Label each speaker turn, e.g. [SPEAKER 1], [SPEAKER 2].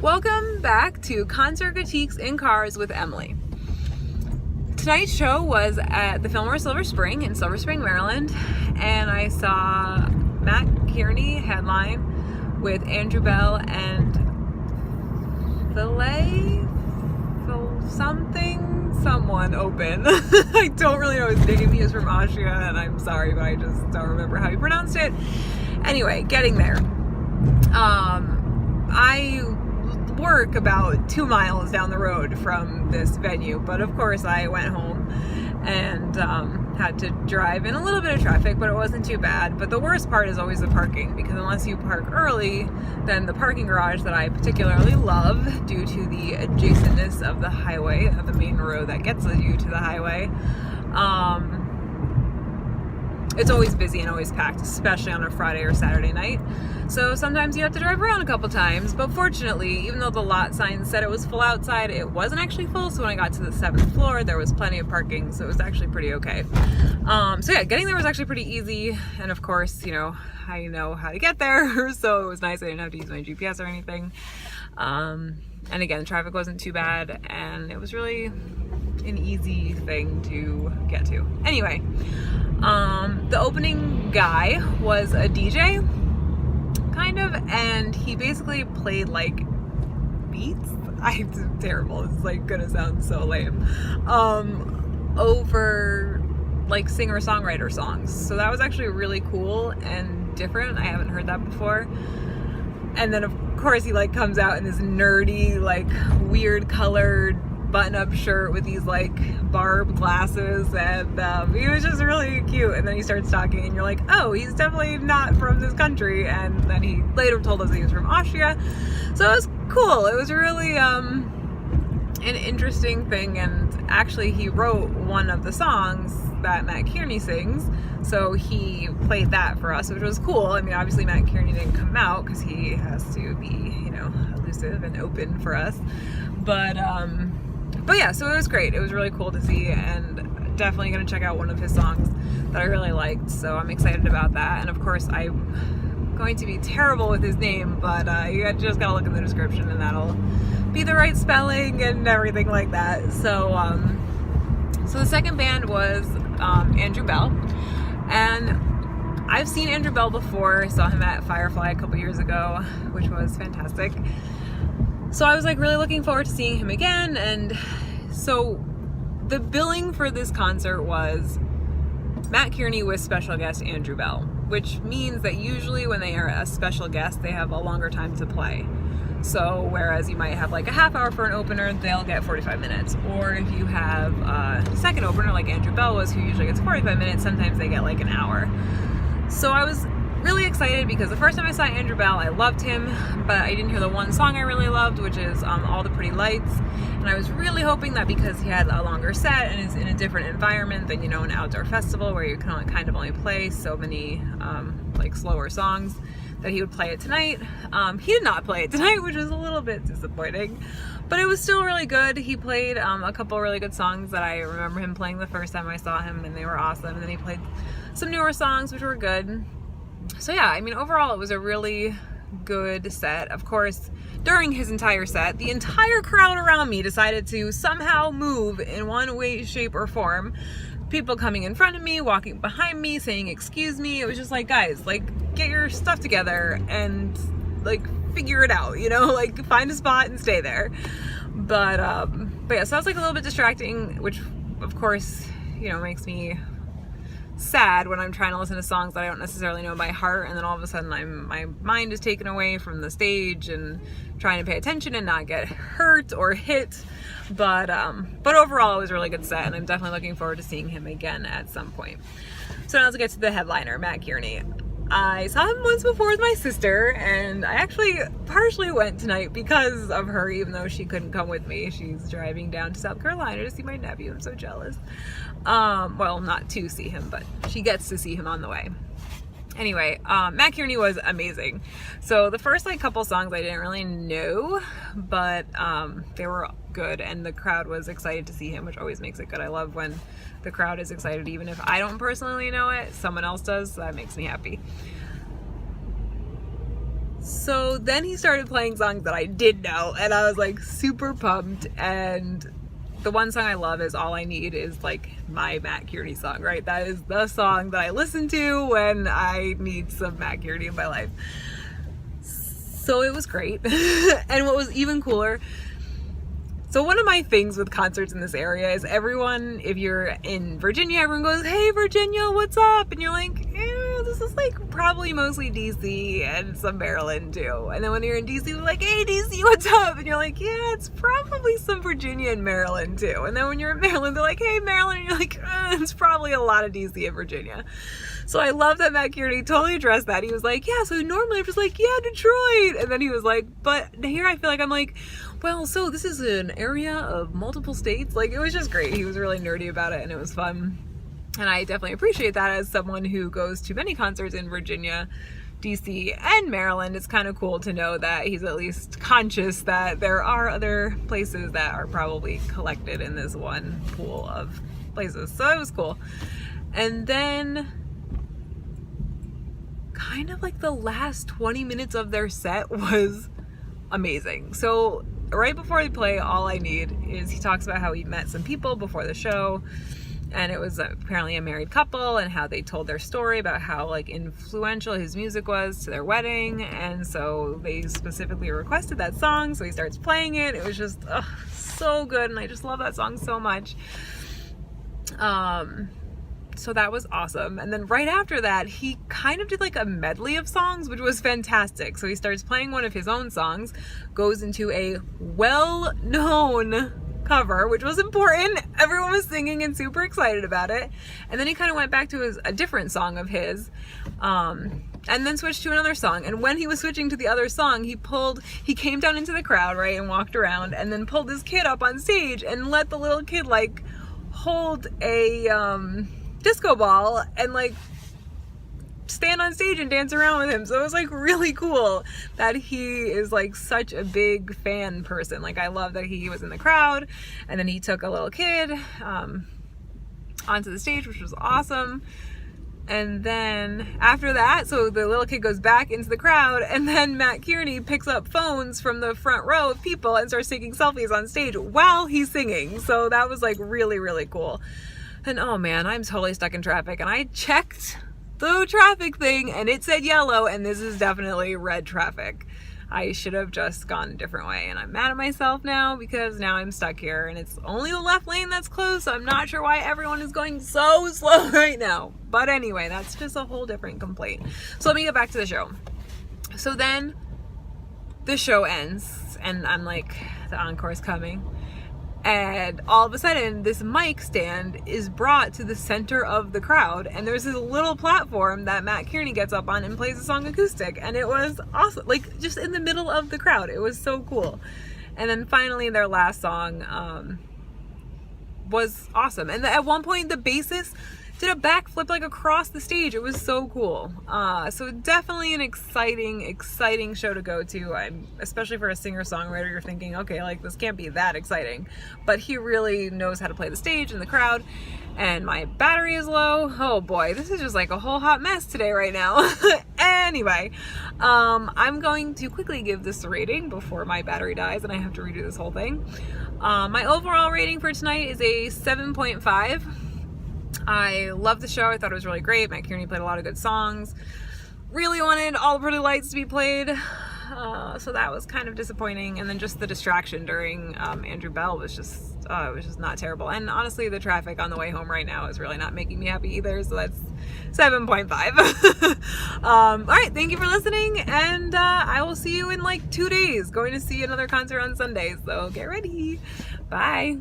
[SPEAKER 1] Welcome back to Concert Critiques in Cars with Emily. Tonight's show was at the Fillmore Silver Spring in Silver Spring, Maryland, and I saw Matt Kearney headline with Andrew Belle and someone open. I don't really know his name. He is from Austria, and I'm sorry, but I just don't remember how he pronounced it. Anyway, getting there. I work about 2 miles down the road from this venue, but of course I went home and had to drive in a little bit of traffic, but it wasn't too bad. But the worst part is always the parking, because unless you park early, then the parking garage that I particularly love, due to the adjacentness of the highway, of the main road that gets you to the highway, it's always busy and always packed, especially on a Friday or Saturday night. So sometimes you have to drive around a couple times, but fortunately, even though the lot sign said it was full outside, it wasn't actually full. So when I got to the 7th floor, there was plenty of parking, so it was actually pretty okay. So yeah, getting there was actually pretty easy. And of course, you know, I know how to get there, so it was nice. I didn't have to use my GPS or anything. And again, traffic wasn't too bad, and it was really an easy thing to get to. Anyway, the opening guy was a DJ, kind of, and he basically played like beats. I'm terrible. It's like gonna sound so lame. Over like singer-songwriter songs. So that was actually really cool and different. I haven't heard that before. And then of course he like comes out in this nerdy, like weird colored button-up shirt with these like barb glasses, and he was just really cute. And then he starts talking and you're like, oh, he's definitely not from this country. And then he later told us he was from Austria, so it was cool. It was really an interesting thing. And actually he wrote one of the songs that Matt Kearney sings, so he played that for us, which was cool. I mean, obviously Matt Kearney didn't come out because he has to be, you know, elusive and open for us, but yeah, so it was great. It was really cool to see, and definitely going to check out one of his songs that I really liked, so I'm excited about that. And of course, I'm going to be terrible with his name, but you just got to look in the description, and that'll be the right spelling and everything like that. So the second band was Andrew Belle, and I've seen Andrew Belle before. I saw him at Firefly a couple years ago, which was fantastic. So I was like really looking forward to seeing him again. And so the billing for this concert was Matt Kearney with special guest Andrew Belle, which means that usually when they are a special guest, they have a longer time to play. So whereas you might have like a half hour for an opener, they'll get 45 minutes. Or if you have a second opener like Andrew Belle was, who usually gets 45 minutes, sometimes they get like an hour. So I was really excited because the first time I saw Andrew Belle, I loved him, but I didn't hear the one song I really loved, which is All the Pretty Lights. And I was really hoping that because he had a longer set and is in a different environment than, you know, an outdoor festival where you can only, kind of only play so many like slower songs, that he would play it tonight. He did not play it tonight, which was a little bit disappointing, but it was still really good. He played a couple really good songs that I remember him playing the first time I saw him, and they were awesome. And then he played some newer songs, which were good. So yeah, I mean, overall it was a really good set. Of course, during his entire set, the entire crowd around me decided to somehow move in one way, shape, or form. People coming in front of me, walking behind me, saying excuse me. It was just like, guys, like, get your stuff together and like figure it out, you know, like find a spot and stay there. But yeah, so that was like a little bit distracting, which of course, you know, makes me sad when I'm trying to listen to songs that I don't necessarily know by heart, and then all of a sudden my mind is taken away from the stage and trying to pay attention and not get hurt or hit. But overall it was a really good set, and I'm definitely looking forward to seeing him again at some point. So now let's get to the headliner, Matt Kearney. I saw him once before with my sister, and I actually partially went tonight because of her, even though she couldn't come with me. She's driving down to South Carolina to see my nephew. I'm so jealous. Well, not to see him, but she gets to see him on the way. Anyway, Matt Kearney was amazing. So the first like couple songs I didn't really know, but they were good, and the crowd was excited to see him, which always makes it good. I love when the crowd is excited, even if I don't personally know it, someone else does, so that makes me happy. So then he started playing songs that I did know, and I was like super pumped. And the one song I love is All I Need is like my Matt Kearney song, right? That is the song that I listen to when I need some Matt Kearney in my life. So it was great. And what was even cooler, so one of my things with concerts in this area is everyone, if you're in Virginia, everyone goes, "Hey Virginia, what's up?" And you're like, this is like probably mostly DC and some Maryland too. And then when you're in DC, they're like, "Hey DC, what's up?" And you're like, yeah, it's probably some Virginia and Maryland too. And then when you're in Maryland, they're like, "Hey Maryland," and you're like, it's probably a lot of DC and Virginia. So I love that Matt Kearney totally addressed that. He was like, yeah, so normally I'm just like, yeah, Detroit. And then he was like, but here I feel like I'm like, well, so this is an area of multiple states. Like, it was just great. He was really nerdy about it, and it was fun. And I definitely appreciate that as someone who goes to many concerts in Virginia, DC, and Maryland. It's kind of cool to know that he's at least conscious that there are other places that are probably collected in this one pool of places. So it was cool. And then kind of like the last 20 minutes of their set was amazing. So right before they play All I Need is he talks about how he met some people before the show, and it was apparently a married couple, and how they told their story about how like influential his music was to their wedding. And so they specifically requested that song, so he starts playing it. It was just so good, and I just love that song so much. So that was awesome. And then right after that, he kind of did like a medley of songs, which was fantastic. So he starts playing one of his own songs, goes into a well-known cover, which was important. Everyone was singing and super excited about it. And then he kind of went back to a different song of his, and then switched to another song. And when he was switching to the other song, he came down into the crowd, right, and walked around, and then pulled his kid up on stage and let the little kid like hold a disco ball and like stand on stage and dance around with him. So it was like really cool that he is like such a big fan person. Like, I love that he was in the crowd, and then he took a little kid onto the stage, which was awesome. And then after that, so the little kid goes back into the crowd, and then Matt Kearney picks up phones from the front row of people and starts taking selfies on stage while he's singing. So that was like really, really cool. And oh man, I'm totally stuck in traffic, and I checked the traffic thing and it said yellow, and this is definitely red traffic. I should have just gone a different way, and I'm mad at myself now because now I'm stuck here, and it's only the left lane that's closed, so I'm not sure why everyone is going so slow right now. But anyway, that's just a whole different complaint. So let me get back to the show. So then the show ends, and I'm like, the encore's coming. And all of a sudden, this mic stand is brought to the center of the crowd, and there's this little platform that Matt Kearney gets up on and plays a song acoustic, and it was awesome, like just in the middle of the crowd. It was so cool. And then finally, their last song was awesome. And at one point, the bassist did a backflip like across the stage. It was so cool. So definitely an exciting show to go to. Especially for a singer-songwriter, you're thinking, okay, like this can't be that exciting. But he really knows how to play the stage and the crowd. And my battery is low. Oh boy, this is just like a whole hot mess today right now. Anyway, I'm going to quickly give this a rating before my battery dies and I have to redo this whole thing. My overall rating for tonight is a 7.5. I love the show. I thought it was really great. Matt Kearney played a lot of good songs. Really wanted All the Pretty Lights to be played. So that was kind of disappointing. And then just the distraction during Andrew Belle was just it was just not terrible. And honestly, the traffic on the way home right now is really not making me happy either. So that's 7.5. All right, thank you for listening, and I will see you in like 2 days. Going to see another concert on Sunday, so get ready. Bye.